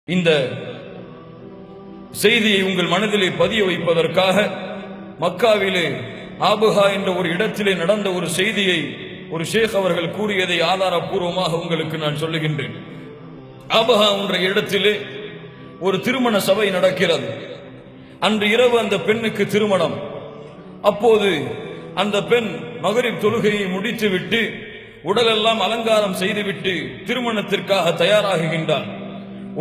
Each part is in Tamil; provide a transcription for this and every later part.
இந்த செய்தியை உங்கள் மனதிலே பதிய வைப்பதற்காக மக்காவிலே ஆபுஹா என்ற ஒரு இடத்திலே நடந்த ஒரு செய்தியை ஒரு ஷேக் அவர்கள் கூறியதை ஆதாரப்பூர்வமாக உங்களுக்கு நான் சொல்லுகின்றேன். ஆபுஹா என்ற இடத்திலே ஒரு திருமண சபை நடக்கிறது. அன்று இரவு அந்த பெண்ணுக்கு திருமணம். அப்போது அந்த பெண் மகரிப் தொழுகையை முடித்துவிட்டு உடலெல்லாம் அலங்காரம் செய்துவிட்டு திருமணத்திற்காக தயாராகுகின்றார்.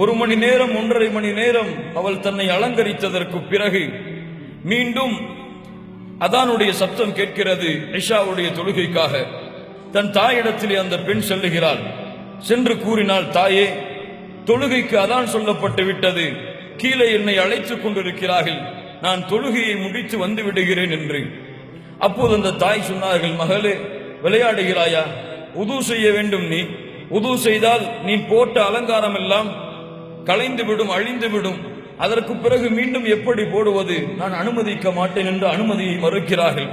1 மணி நேரம் 1.5 மணி நேரம் அவள் தன்னை அலங்கரித்ததற்கு பிறகு மீண்டும் அதானுடைய சப்தம் கேட்கிறது. இஷாவுடைய தொழுகைக்காக தன் தாயிடத்திலே அந்த பெண் செல்லுகிறாள். சென்று கூறினாள், தாயே, தொழுகைக்கு அதான் சொல்லப்பட்டு விட்டது, கீழே என்னை அழைத்துக் கொண்டிருக்கிறார்கள், நான் தொழுகையை முடித்து வந்து விடுகிறேன் என்று. அப்போது அந்த தாய் சொன்னார்கள், மகளே, விளையாடுகிறாயா? உது செய்ய வேண்டும். நீ உது செய்தால் நீ போட்ட அலங்காரம் எல்லாம் களைந்து விடும், அழிந்து விடும். அதற்கு பிறகு மீண்டும் எப்படி போடுவது? நான் அனுமதிக்க மாட்டேன் என்று அனுமதியை மறுக்கிறார்கள்.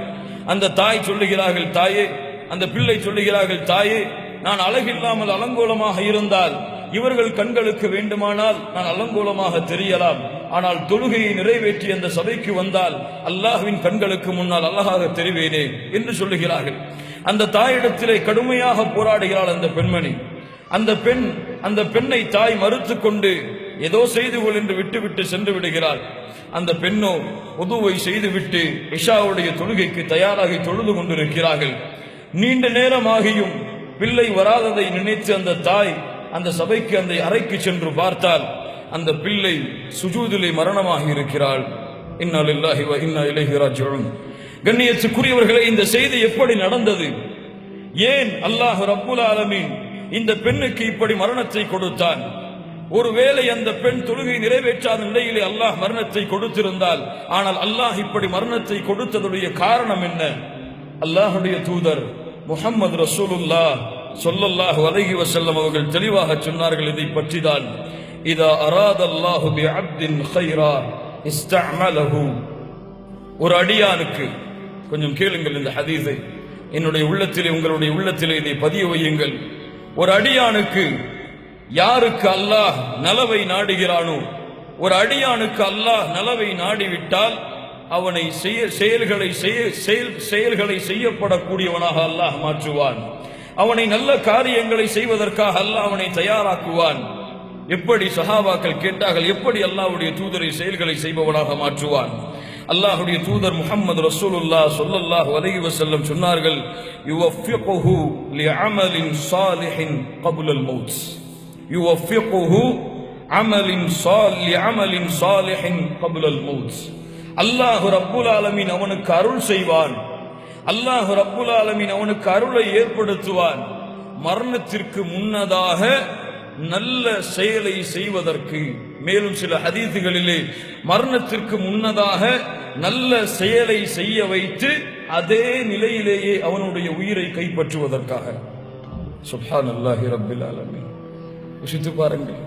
அந்த தாய் சொல்லுகிறார்கள், தாயே, அந்த பிள்ளை சொல்லுகிறார்கள், தாயே, நான் அழகில்லாமல் அலங்கோலமாக இருந்தால் இவர்கள் கண்களுக்கு வேண்டுமானால் நான் அலங்கோலமாக தெரியலாம், ஆனால் தொழுகையை நிறைவேற்றி அந்த சபைக்கு வந்தால் அல்லாஹ்வின் கண்களுக்கு முன்னால் அழகாக தெரிவேனே என்று சொல்லுகிறார்கள். அந்த தாயிடத்திலே கடுமையாக போராடுகிறாள் அந்த பெண்மணி. அந்த பெண்ணை தாய் மறுத்து கொண்டு ஏதோ செய்து கொள் என்று விட்டுவிட்டு சென்று விடுகிறாள். அந்த பெண்ணோ உதுவை செய்துவிட்டு இஷாவுடைய தொழுகைக்கு தயாராகி தொழுது கொண்டிருக்கிறார்கள். நீண்ட நேரமாகியும் பிள்ளை வராததை நினைத்து அந்த தாய் அந்த சபைக்கு அந்த அறைக்கு சென்று பார்த்தால் அந்த பிள்ளை சுஜூதிலே மரணமாகி இருக்கிறாள். இன்னா லில்லாஹி வ இன்னா இலைஹி ராஜிஊன். கண்ணியத்துக்குரியவர்களே, இந்த செய்தி எப்படி நடந்தது? ஏன் அல்லாஹ் ரப்புல் ஆலமீன் இந்த பெண்ணுக்கு இப்படி மரணத்தை கொடுத்தான்? ஒருவேளை அந்த பெண் தொழுகை நிறைவேற்றாத நிலையிலே அல்லாஹ் மரணத்தை கொடுத்திருந்தால், ஆனால் அல்லாஹ் இப்படி மரணத்தை கொடுத்ததுடைய காரணம் என்ன? அல்லாஹுடைய தூதர் முஹம்மது ரசூலுல்லாஹ் ஸல்லல்லாஹு அலைஹி வஸல்லம் அவர்கள் தெளிவாக சொன்னார்கள் இதை பற்றிதான். இதா அராதல்லாஹு பிஅப்தின் கைரா இஸ்தஅமலஹு. ஒரு அடியானுக்கு, கொஞ்சம் கேளுங்கள் இந்த ஹதீஸை, என்னுடைய உள்ளத்திலே உங்களுடைய உள்ளத்திலே இதை பதிய வையுங்கள். ஒரு அடியானுக்கு யாருக்கு அல்லாஹ் நலவை நாடுகிறானோ, ஒரு அடியானுக்கு அல்லாஹ் நலவை நாடிவிட்டால் அவனை செயல்களை செய்யப்படக்கூடியவனாக அல்லாஹ் மாற்றுவான். அவனை நல்ல காரியங்களை செய்வதற்காக அல்லாஹ் அவனை தயாராக்குவான். எப்படி? சஹாபாக்கள் கேட்டார்கள், எப்படி அல்லாஹ்வுடைய தூதரை செயல்களை செய்பவனாக மாற்றுவான்? அல்லாஹ்வுடைய தூதர் முஹம்மது ரசூலுல்லாஹ் ஸல்லல்லாஹு அலைஹி வஸல்லம் சொன்னார்கள், யுவஃபிகுஹு லிஅமலின் ஸாலிஹின் கப்லல் மௌத். யுவஃபிகுஹு லிஅமலின் ஸாலிஹின் கப்லல் மௌத். அல்லாஹ் ரப்புல் ஆலமீன் அவனுக்கு அருள் செய்வான். அல்லாஹ் ரப்புல் ஆலமீன் அவனுக்கு அருளை ஏற்படுத்துவான். மரணத்திற்கு முன்னதாக நல்ல செயலை செய்வதற்கு. மேலும் சில ஹதீதுகளிலே மரணத்திற்கு முன்னதாக நல்ல செயலை செய்ய வைத்து அதே நிலையிலேயே அவனுடைய உயிரை கைப்பற்றுவதற்காக. சுப்ஹானல்லாஹி ரப்பில் ஆலமீன். யோசித்து பாருங்கள்,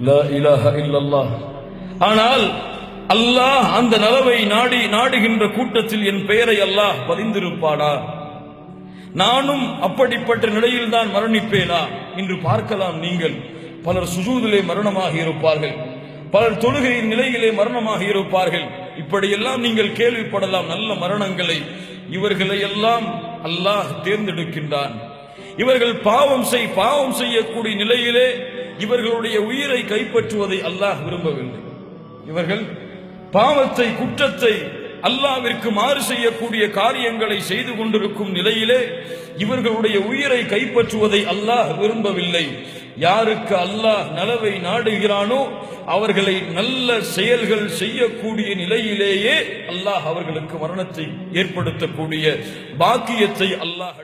லா இலாஹா இல்லல்லாஹ். ஆனால் அல்லாஹ் அந்த நலவை நாடுகின்ற கூட்டத்தில் என் பெயரை அல்லாஹ் பதிந்திருப்பானா? நானும் அப்படிப்பட்ட நிலையில் தான் மரணிப்பேனா? இன்று பார்க்கலாம் நீங்கள், பலர் சுஜூதிலே மரணமாகி இருப்பார்கள், பலர் தொழுகையின் நிலையிலே மரணமாகி இருப்பார்கள். இப்படியெல்லாம் நீங்கள் கேள்விப்படலாம் நல்ல மரணங்களை. இவர்களை எல்லாம் அல்லாஹ் தேர்ந்தெடுக்கின்றான். இவர்கள் பாவம் செய்யக்கூடிய நிலையிலே இவர்களுடைய உயிரை கைப்பற்றுவதை அல்லாஹ் விரும்பவில்லை. இவர்கள் பாவத்தை, குற்றத்தை, அல்லாஹ்விற்கு மாறு செய்யக்கூடிய காரியங்களை செய்து கொண்டிருக்கும் நிலையிலே இவர்களுடைய உயிரை கைப்பற்றுவதை அல்லாஹ் விரும்பவில்லை. யாருக்கு அல்லாஹ் நலவை நாடுகிறானோ அவர்களை நல்ல செயல்கள் செய்யக்கூடிய நிலையிலேயே அல்லாஹ் அவர்களுக்கு மரணத்தை ஏற்படுத்தக்கூடிய பாக்கியத்தை அல்லாஹ்